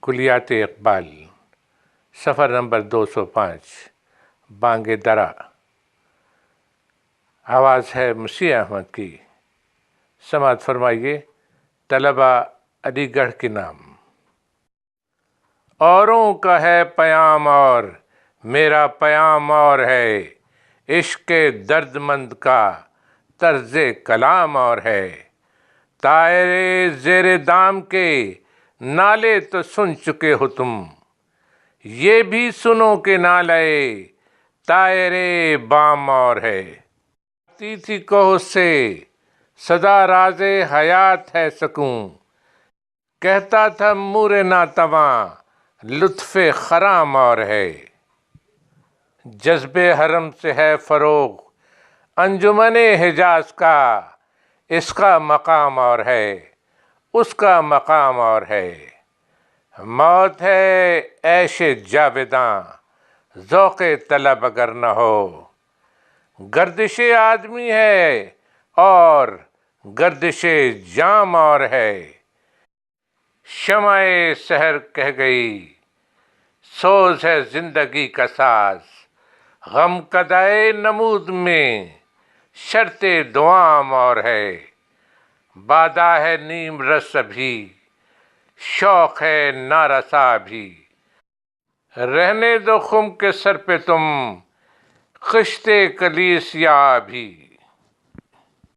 کلیات اقبال، صفحہ نمبر 205، بانگ درا۔ آواز ہے مسیح احمد کی۔ سماعت فرمائیے طلبہ علی گڑھ کے نام۔ اوروں کا ہے پیام اور میرا پیام اور ہے، عشق درد مند کا طرز کلام اور ہے۔ طائر زیر دام کے نالے تو سن چکے ہو تم، یہ بھی سنو کہ نالے طائر بام اور ہے۔ آتی تھی کوہ سے صدا راز حیات ہے سکون، کہتا تھا مور ناتواں لطف خرام اور ہے۔ جذب حرم سے ہے فروغ انجمن حجاز کا، اس کا مقام اور ہے، اس کا مقام اور ہے۔ موت ہے عیش جاوداں ذوق طلب اگر نہ ہو، گردش آدمی ہے اور گردش جام اور ہے۔ شمع سحر کہہ گئی سوز ہے زندگی کا ساز، غم کدائے نمود میں شرط دعام اور ہے۔ بادہ ہے نیم رس ابھی، شوق ہے نارسا بھی، رہنے دو خم کے سر پہ تم خشت کلیسیا بھی۔